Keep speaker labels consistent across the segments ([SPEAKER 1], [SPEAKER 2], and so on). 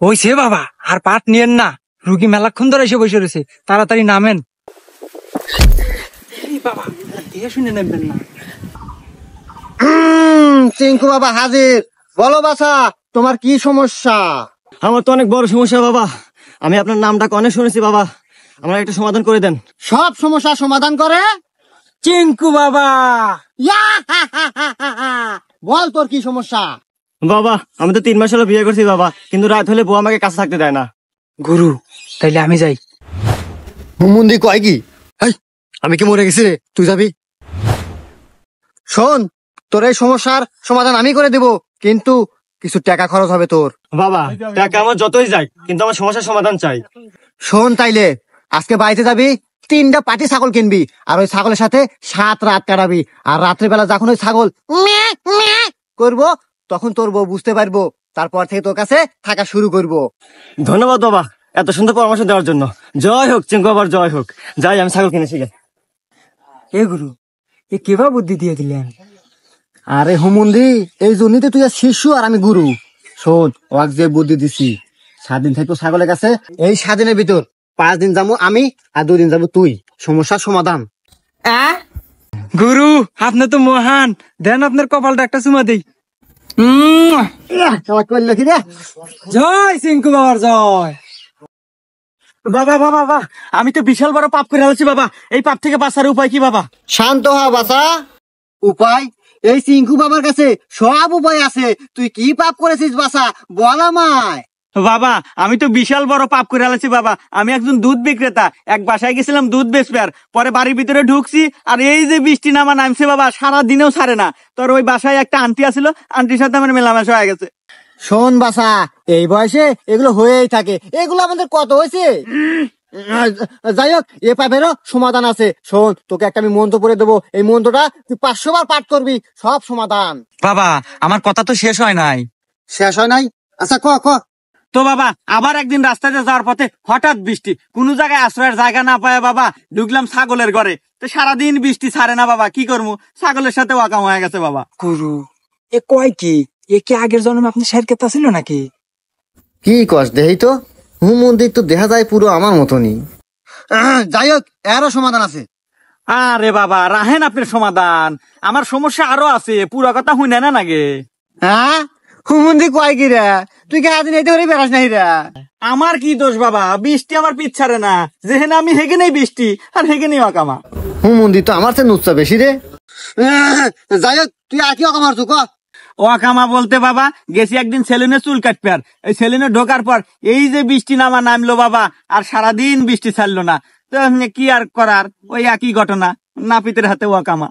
[SPEAKER 1] ওইছে বাবা, আর পাট নিয়েন না, রুগী মেলাক্ষণ ধরে এসে বসে রয়েছে, তাড়াতাড়ি নামেন। বাবা দেখে শুনে নামবেন না।
[SPEAKER 2] চিঙ্কু বাবা হাজির। বলো বাছা, তোমার কি সমস্যা?
[SPEAKER 3] আমার তো অনেক বড় সমস্যা বাবা, আমি আপনার নামটা অনেক শুনেছি বাবা, আমার একটা সমাধান করে দেন।
[SPEAKER 2] সব সমস্যা সমাধান করে
[SPEAKER 1] চিঙ্কু বাবা।
[SPEAKER 2] বল তোর কি সমস্যা?
[SPEAKER 3] বাবা আমি তো 3 মাস হলো বিয়ে করছি বাবা, কিন্তু রাত হলে বউ আমাকে কাছে থাকতে দেয় না।
[SPEAKER 1] গুরু তাইলে আমি যাই।
[SPEAKER 2] হুমুন্দি কয় কি? আমি কি মরে গেছি রে? তুই যাবি? শোন, তোর এই সমস্যার সমাধান আমি করে দেব, কিন্তু কিছু টাকা খরচ হবে তোর।
[SPEAKER 3] বাবা টাকা আমার যতই যায়, কিন্তু আমার সমস্যার সমাধান চাই।
[SPEAKER 2] শোন তাইলে, আজকে বাড়িতে যাবি, 3টা পাটি ছাগল কিনবি, আর ওই ছাগলের সাথে 7 রাত কাটাবি, আর রাত্রে বেলা যখন ওই ছাগল করবো, তখন তোর বউ বুঝতে পারবো, তারপর থেকে তোর কাছে থাকা শুরু করবো।
[SPEAKER 3] ধন্যবাদ বাবা এত সুন্দর পরামর্শ দেওয়ার জন্য। জয় হোক চিঙ্কু বাবার, জয় হোক। যাই আমি ছাগল কিনেছি।
[SPEAKER 1] এ গুরু, এ কিভাবে বুদ্ধি দিয়ে দিলেন?
[SPEAKER 2] আরে হুমুন্দি, এই জন্যই তো তুই আর শিশু আর আমি গুরু। শোন, ওয়াক যে বুদ্ধি দিছি, 7 দিন থাকবো ছাগলের কাছে, এই 7 দিনের ভিতর 5 দিন যাবো আমি, আর 2 দিন যাবো তুই। সমস্যার সমাধান।
[SPEAKER 1] গুরু আপনি তো মহান, দেন আপনার কপালটা একটা চুমা দেই। জয় চিঙ্কু বাবার জয়।
[SPEAKER 3] বাবা বাবা বাবা, আমি তো বিশাল বড় পাপ করে আছি বাবা, এই পাপ থেকে বাঁচার উপায় কি বাবা?
[SPEAKER 2] শান্ত হ বাছা। উপায়? এই চিঙ্কু বাবার কাছে সব উপায় আছে। তুই কি পাপ করেছিস বাছা, বল আমায়।
[SPEAKER 3] বাবা আমি তো বিশাল বড় পাপ করে আছি বাবা। আমি একজন দুধ বিক্রেতা, এক বাসায় গেছিলাম দুধ বেচবার, পরে বাড়ির ভিতরে ঢুকছি, আর এই যে বৃষ্টি নামা নামছে বাবা, সারা দিনেও ছাড়ে না। তোর ওই বাসায় একটা আন্টি আছিল, আন্টির সাথে আমার মেলামেশা হয়ে গেছে।
[SPEAKER 2] শোন বাছা, এই বয়সে এগুলো হয়েই থাকে, এগুলো আমাদের কত হয়েছে। যাই হোক, এ পাপেরও সমাধান আছে। শোন, তোকে একটা আমি মন্ত্র পড়ে দেবো, এই মন্ত্রটা তুই 500 বার পাঠ করবি, সব সমাধান।
[SPEAKER 1] বাবা আমার কথা তো শেষ হয় নাই।
[SPEAKER 2] শেষ হয় নাই? আচ্ছা ক ক।
[SPEAKER 3] তো বাবা আবার একদিন রাস্তাতে যাওয়ার পথে হঠাৎ বৃষ্টি, কোন জায়গায় আশ্রয়ের জায়গা না পায় বাবা ঢুকলাম ছাগলের ঘরে। তো সারাদিন বৃষ্টি ছাড়ে না বাবা, কি করবো, ছাগলের সাথে ওয়াকাম হয়ে গেছে বাবা।
[SPEAKER 1] গুরু এ কয় কি? এ কি আগের জন্মে আপনি শের কেতা ছিল নাকি?
[SPEAKER 2] কি কস দেহি তো, হুমন্দির তো দেখা যায় পুরো আমার মতনই। যাই হোক, এরও সমাধান আছে।
[SPEAKER 3] আরে বাবা রাহেন আপনার সমাধান, আমার সমস্যা আরো আছে, পুরো কথা শুনে না নাগে।
[SPEAKER 2] হ্যাঁ, হুমন্দি কয় কি রে? তুই কি আদিন এইতে করে বেড়াস নাই রে?
[SPEAKER 3] আমার কি দোষ বাবা, বৃষ্টি আমার পিছ ছাড়ে না, যেখানে আমি হেগে নেই বৃষ্টি, আর হেগে নেই অকামা।
[SPEAKER 2] হুমন্দি তো আমার চেয়ে নুচ্ছা বেশি রে। যাই হোক, তুই আর কি অকামার তুই ক।
[SPEAKER 3] ওয়াকামা বলতে বাবা গেছি একদিন সেলুনে চুল কাটবে, আর এই সেলুনে ঢোকার পর এই যে বৃষ্টি নামলো বাবা, আর সারাদিন বৃষ্টি ছাড়লো না। তো কি আর করার, ওই একই ঘটনা, নাপিতের হাতে ওয়াকামা।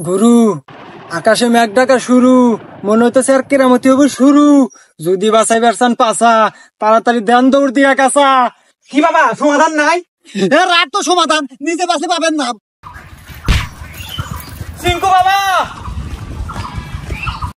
[SPEAKER 1] গুরু আকাশে মেঘ ডাকা শুরু, মনে হইতেছে আর কেরামতি হবে শুরু। যদি বাঁচাই বেরসান পাছা, তাড়াতাড়ি ধ্যান দৌড় দিয়া কাছা।
[SPEAKER 3] কি বাবা সমাধান নাই?
[SPEAKER 2] রাত তো সমাধান, নিজে বাঁচলে পাবেন না।
[SPEAKER 3] চিঙ্কু বাবা